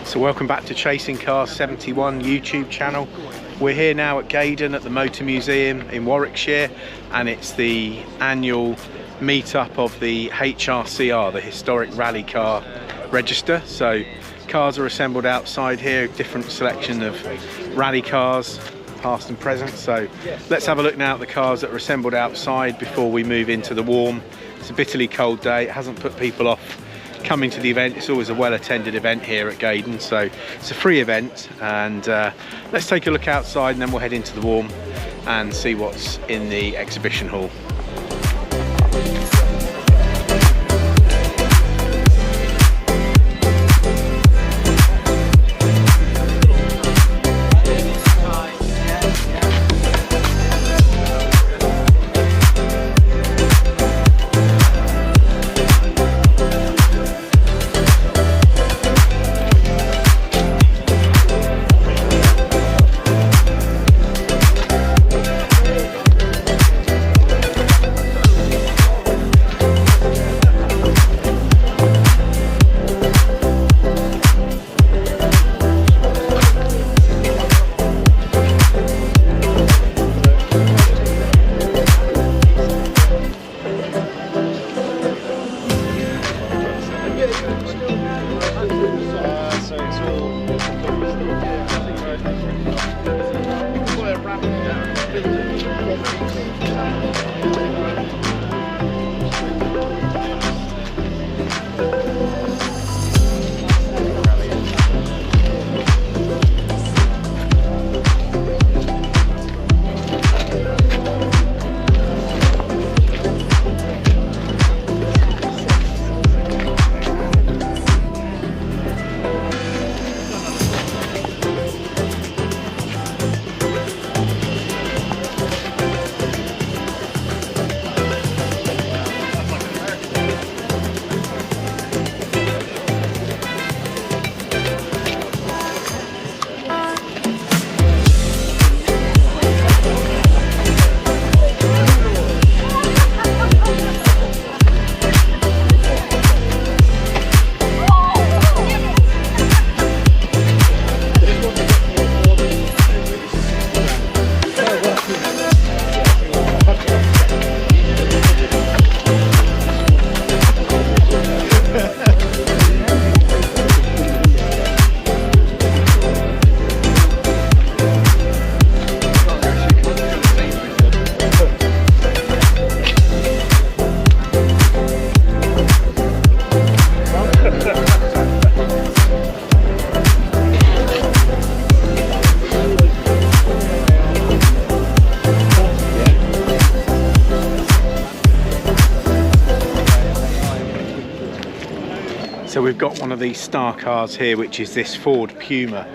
So welcome back to Chasing Cars 71 YouTube channel. We're here now at Gaydon at the Motor Museum in Warwickshire, and it's the annual meet-up of the HRCR, the Historic Rally Car Register. So cars are assembled outside here, a different selection of rally cars, past and present. So let's have a look now at the cars that are assembled outside before we move into the warm. It's a bitterly cold day. It hasn't put people off coming to the event. It's always a well-attended event here at Gaydon, so it's a free event. And let's take a look outside and then we'll head into the warm and see what's in the exhibition hall. So we've got one of these star cars here, which is this Ford Puma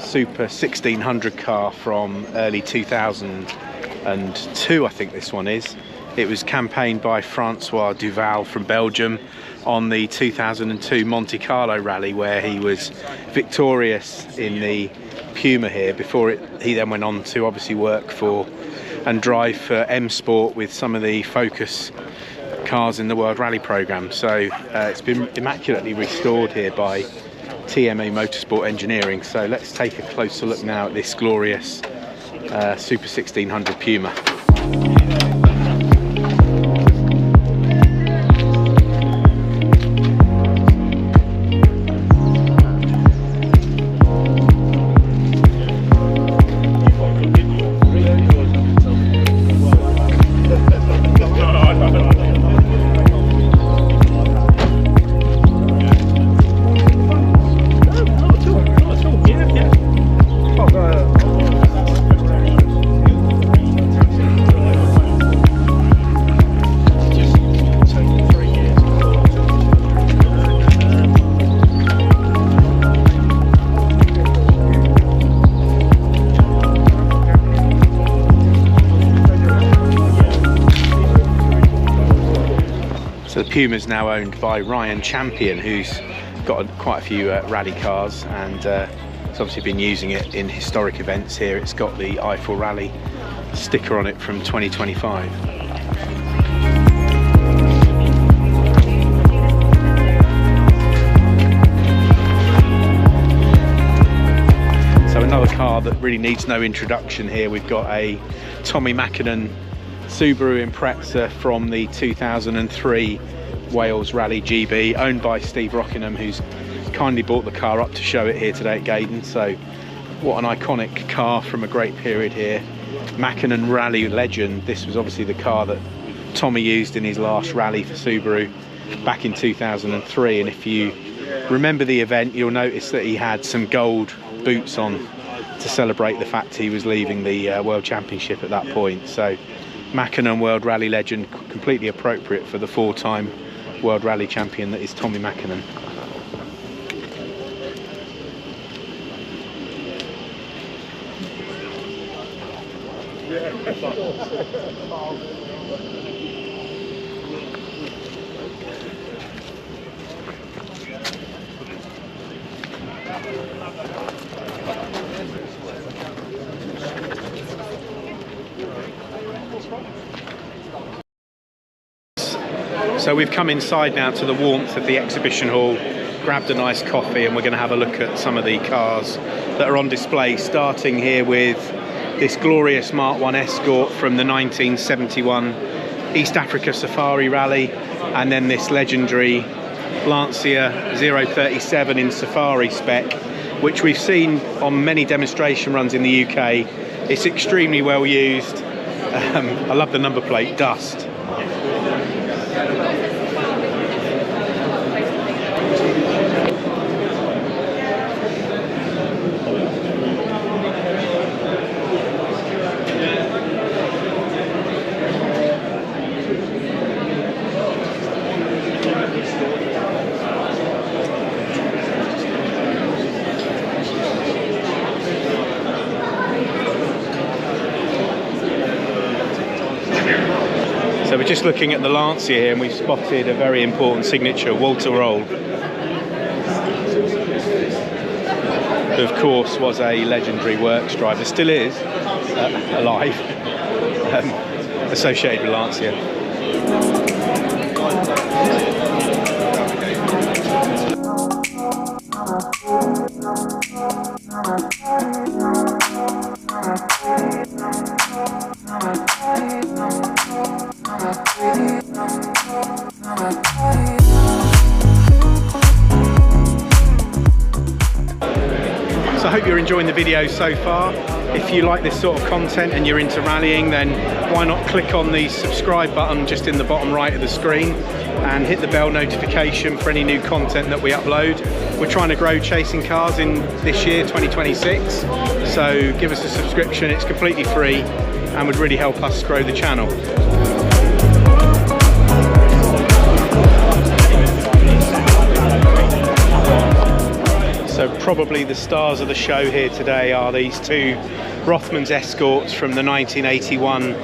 Super 1600 car from early 2002, I think this one is. It was campaigned by Francois Duval from Belgium on the 2002 Monte Carlo rally, where he was victorious in the Puma here. Before he then went on to obviously work for and drive for M Sport with some of the Focus cars in the World Rally Programme. So it's been immaculately restored here by TMA Motorsport Engineering. So let's take a closer look now at this glorious Super 1600 Puma. So the Puma is now owned by Ryan Champion, who's got quite a few rally cars, and it's obviously been using it in historic events here. It's got the Eiffel Rally sticker on it from 2025. car that really needs no introduction here. We've got a Tommy Makinen Subaru Impreza from the 2003 Wales Rally GB, owned by Steve Rockingham, who's kindly brought the car up to show it here today at Gaydon. So what an iconic car from a great period here. Makinen Rally legend. This was obviously the car that Tommy used in his last rally for Subaru back in 2003, and if you remember the event, you'll notice that he had some gold boots on to celebrate the fact he was leaving the World Championship at that point. So Makinen World Rally legend, completely appropriate for the four-time World Rally champion that is Tommy Makinen. So we've come inside now to the warmth of the exhibition hall, grabbed a nice coffee, and we're going to have a look at some of the cars that are on display, starting here with this glorious Mark 1 Escort from the 1971 East Africa Safari Rally, and then this legendary Lancia 037 in Safari spec, which we've seen on many demonstration runs in the UK. It's extremely well used. I love the number plate, Dust. So we're just looking at the Lancia here, and we've spotted a very important signature, Walter Roll, who of course was a legendary works driver, still is alive, associated with Lancia. So I hope you're enjoying the video so far. If you like this sort of content and you're into rallying, then why not click on the subscribe button just in the bottom right of the screen and hit the bell notification for any new content that we upload. We're trying to grow Chasing Cars in this year, 2026, so give us a subscription. It's completely free and would really help us grow the channel. So probably the stars of the show here today are these two Rothmans Escorts from the 1981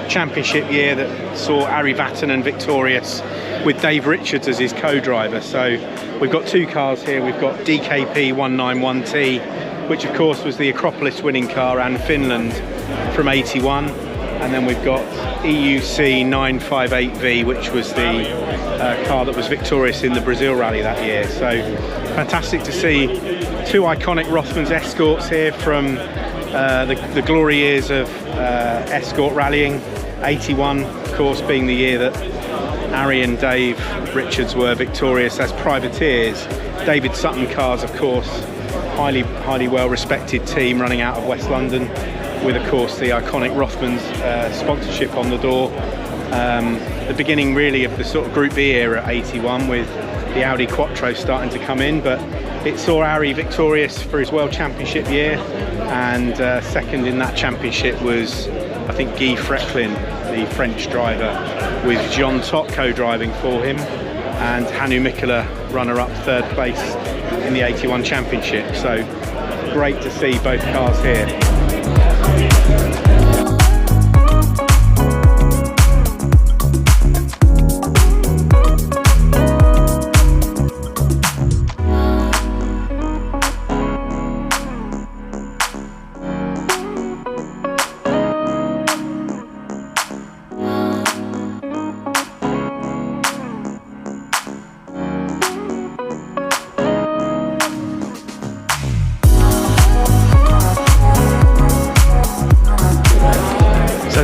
championship year that saw Ari Vatanen victorious with Dave Richards as his co-driver. So we've got two cars here. We've got DKP 191T, which of course was the Acropolis winning car, and Finland from 81. And then we've got EUC 958V, which was the car that was victorious in the Brazil rally that year. So fantastic to see two iconic Rothmans Escorts here from the glory years of Escort rallying. 81, of course, being the year that Ari and Dave Richards were victorious as privateers. David Sutton cars, of course, highly well respected team running out of West London, with of course the iconic Rothmans sponsorship on the door. The beginning really of the sort of Group B era at 81, with the Audi Quattro starting to come in, but it saw Ari victorious for his World Championship year, and second in that championship was, I think, Guy Frecklin, the French driver, with Jean Tot co-driving for him, and Hannu Mikkola runner-up, third place in the 81 championship. So great to see both cars here.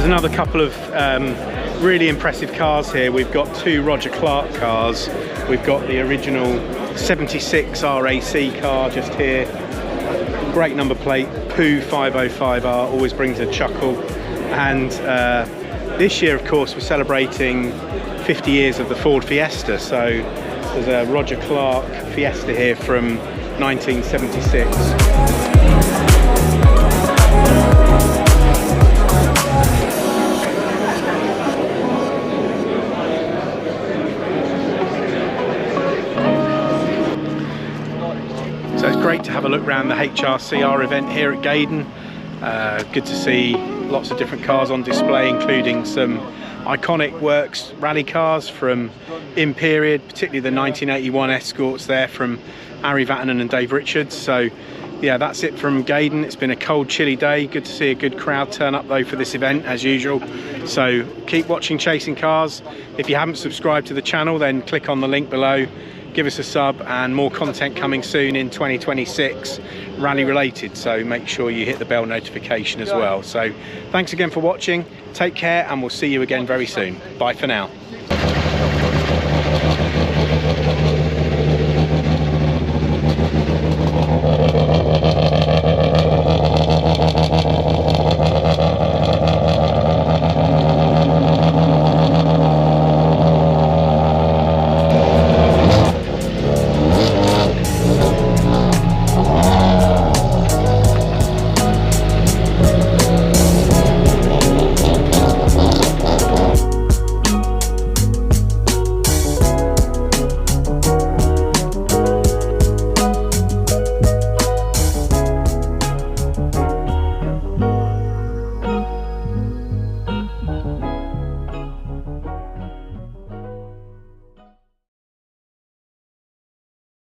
There's another couple of really impressive cars here. We've got two Roger Clark cars. We've got the original 76 RAC car just here. Great number plate, Poo 505R, always brings a chuckle. And this year, of course, we're celebrating 50 years of the Ford Fiesta. So there's a Roger Clark Fiesta here from 1976. So it's great to have a look around the HRCR event here at Gaydon. Good to see lots of different cars on display, including some iconic works rally cars from in period, particularly the 1981 Escorts there from Ari Vatanen and Dave Richards. So yeah, that's it from Gaydon. It's been a cold, chilly day. Good to see a good crowd turn up though for this event as usual. So keep watching Chasing Cars. If you haven't subscribed to the channel, then click on the link below, give us a sub, and more content coming soon in 2026 rally related, so make sure you hit the bell notification as well. So thanks again for watching, take care, and we'll see you again very soon. Bye for now.